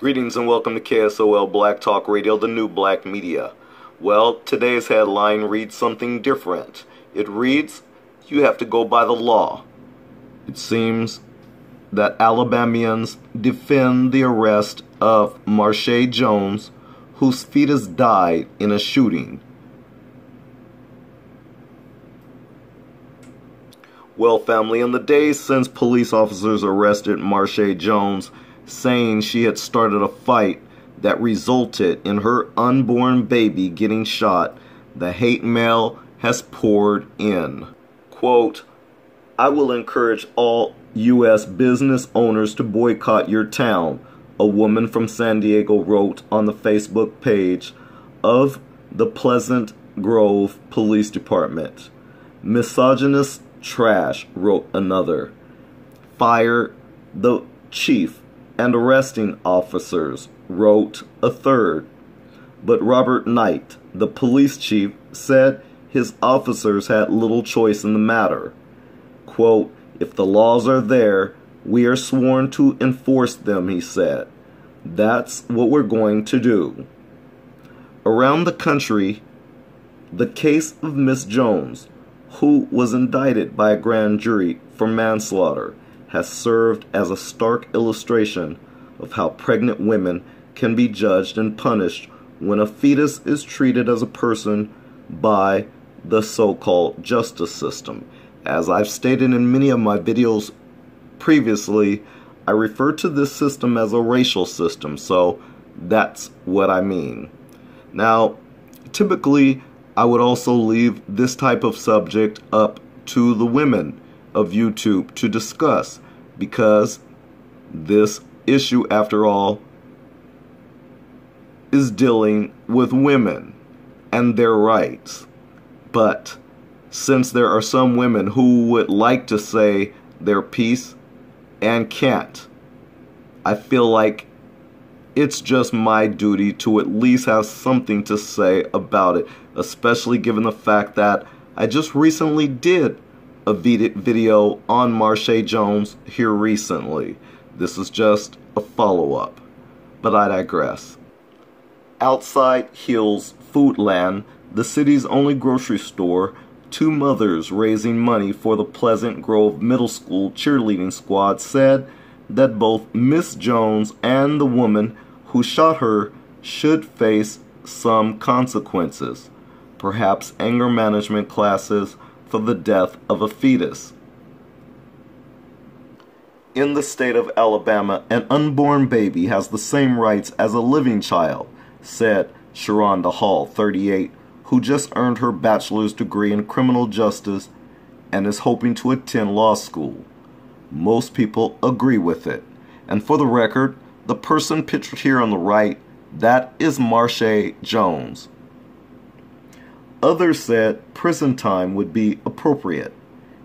Greetings and welcome to KSOL Black Talk Radio, the new black media. Well, today's headline reads something different. It reads, "You have to go by the law." It seems that Alabamians defend the arrest of Marshae Jones, whose fetus died in a shooting. Well, family, in the days since police officers arrested Marshae Jones, saying she had started a fight that resulted in her unborn baby getting shot, the hate mail has poured in. Quote, "I will encourage all U.S. business owners to boycott your town," a woman from San Diego wrote on the Facebook page of the Pleasant Grove Police Department. "Misogynist trash," wrote another. "Fire the chief and arresting officers," wrote a third. But Robert Knight, the police chief, said his officers had little choice in the matter. Quote, "If the laws are there, we are sworn to enforce them," he said. "That's what we're going to do." Around the country, the case of Miss Jones, who was indicted by a grand jury for manslaughter, has served as a stark illustration of how pregnant women can be judged and punished when a fetus is treated as a person by the so-called justice system. As I've stated in many of my videos previously, I refer to this system as a racial system, so that's what I mean. Now, typically, I would also leave this type of subject up to the women of YouTube to discuss, because this issue, after all, is dealing with women and their rights. But since there are some women who would like to say their piece and can't, I feel like it's just my duty to at least have something to say about it, especially given the fact that I just recently did a video on Marshae Jones here recently. This is just a follow-up, but I digress. Outside Hills Foodland, the city's only grocery store, two mothers raising money for the Pleasant Grove Middle School cheerleading squad said that both Miss Jones and the woman who shot her should face some consequences, perhaps anger management classes for the death of a fetus. In the state of Alabama, an unborn baby has the same rights as a living child, said Sharonda Hall, 38, who just earned her bachelor's degree in criminal justice and is hoping to attend law school. Most people agree with it. And for the record, the person pictured here on the right, that is Marshae Jones. Others said prison time would be appropriate.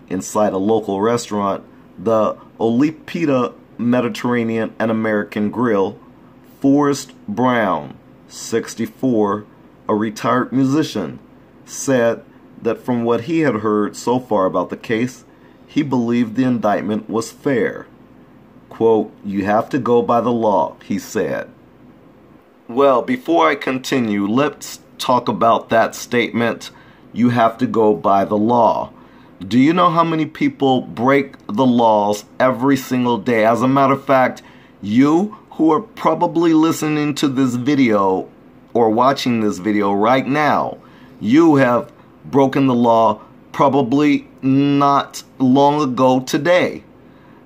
Inside a local restaurant, the Olipita Mediterranean and American Grill, Forrest Brown, 64, a retired musician, said that from what he had heard so far about the case, he believed the indictment was fair. Quote, "You have to go by the law," he said. Well, before I continue, let's talk about that statement, "You have to go by the law." Do you know how many people break the laws every single day? As a matter of fact, you who are probably listening to this video or watching this video right now, you have broken the law probably not long ago today.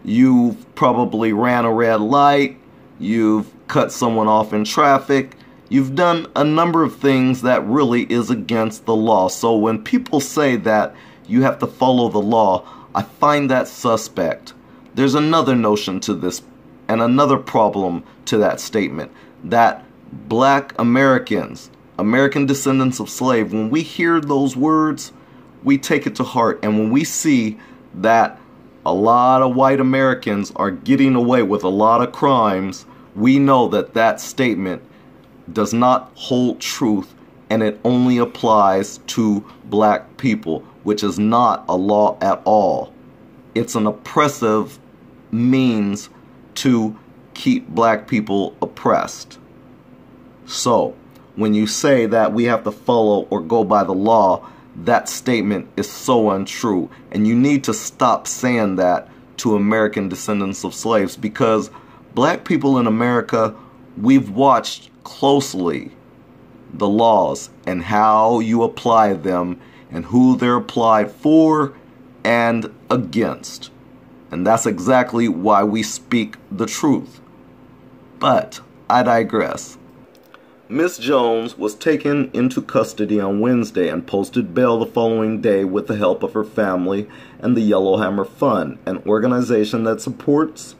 You've probably ran a red light, you've cut someone off in traffic, you've done a number of things that really is against the law. So when people say that you have to follow the law, I find that suspect. there's another notion to this and another problem to that statement, that black Americans, American descendants of slaves, when we hear those words, we take it to heart. And when we see that a lot of white Americans are getting away with a lot of crimes, we know that that statement does not hold truth, and it only applies to black people, which is not a law at all. It's an oppressive means to keep black people oppressed. So, when you say that we have to follow or go by the law, that statement is so untrue. And you need to stop saying that to American descendants of slaves, because black people in America, we've watched closely the laws and how you apply them and who they're applied for and against. And that's exactly why we speak the truth. But I digress. Miss Jones was taken into custody on Wednesday and posted bail the following day with the help of her family and the Yellowhammer Fund, an organization that supports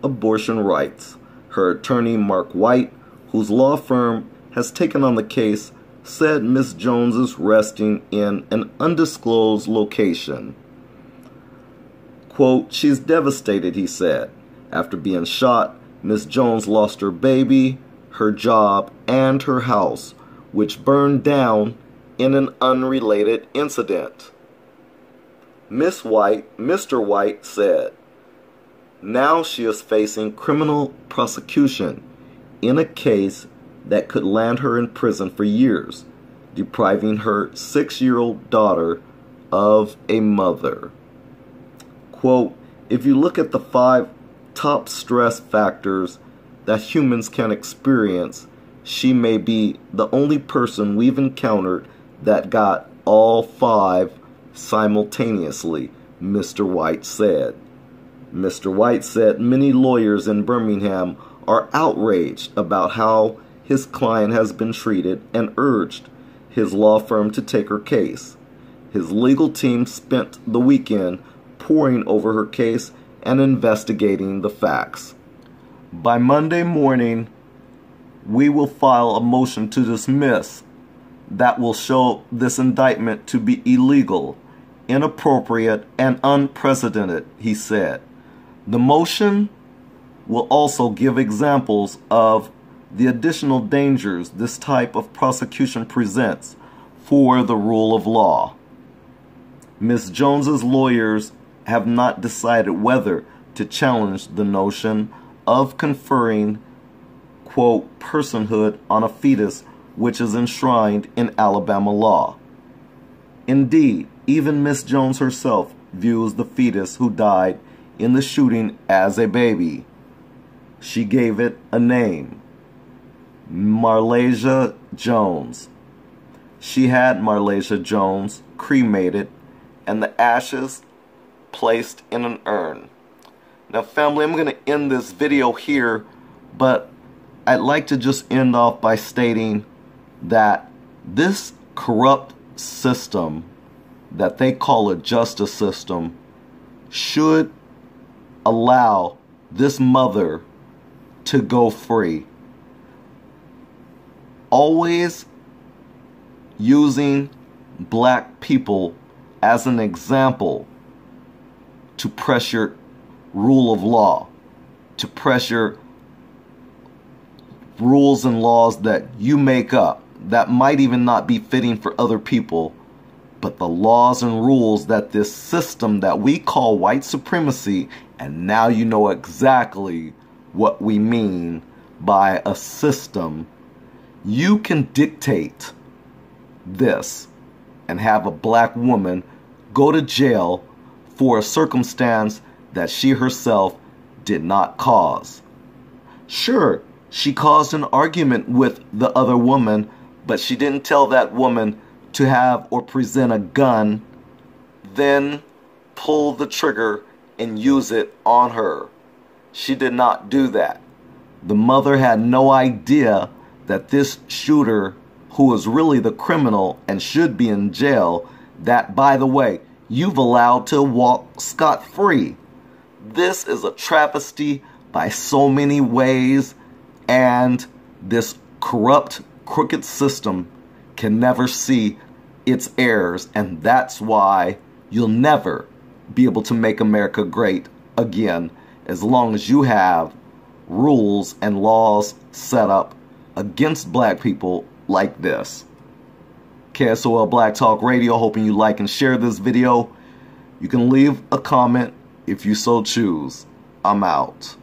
abortion rights. Her attorney, Mark White, whose law firm has taken on the case, said Miss Jones is resting in an undisclosed location. Quote, "She's devastated," he said. After being shot, Miss Jones lost her baby, her job, and her house, which burned down in an unrelated incident. Mr. White said, now she is facing criminal prosecution in a case that could land her in prison for years, depriving her 6-year-old daughter of a mother. Quote, "If you look at the 5 top stress factors that humans can experience, she may be the only person we've encountered that got all 5 simultaneously," Mr. White said. Mr. White said many lawyers in Birmingham are outraged about how his client has been treated and urged his law firm to take her case. His legal team spent the weekend poring over her case and investigating the facts. By Monday morning, we will file a motion to dismiss that will show this indictment to be illegal, inappropriate, and unprecedented, he said. The motion will also give examples of the additional dangers this type of prosecution presents for the rule of law. Ms. Jones's lawyers have not decided whether to challenge the notion of conferring, quote, personhood on a fetus, which is enshrined in Alabama law. Indeed, even Miss Jones herself views the fetus who died in the shooting as a baby. She gave it a name, Marlasia Jones. She had Marlasia Jones cremated and the ashes placed in an urn. Now family, I'm going to end this video here, but I'd like to just end off by stating that this corrupt system that they call a justice system should allow this mother to go free. Always using black people as an example to pressure rule of law, to pressure rules and laws that you make up that might even not be fitting for other people, but the laws and rules that this system that we call white supremacy, and now you know exactly what we mean by a system. You can dictate this and have a black woman go to jail for a circumstance that she herself did not cause. Sure, she caused an argument with the other woman, but she didn't tell that woman to have or present a gun, then pull the trigger and use it on her. She did not do that. The mother had no idea that this shooter, who is really the criminal and should be in jail, that, by the way, you've allowed to walk scot-free. This is a travesty by so many ways, and this corrupt, crooked system can never see its errors, and that's why you'll never be able to make America great again as long as you have rules and laws set up against black people like this. KSOL Black Talk Radio, hoping you like and share this video. You can leave a comment if you so choose. I'm out.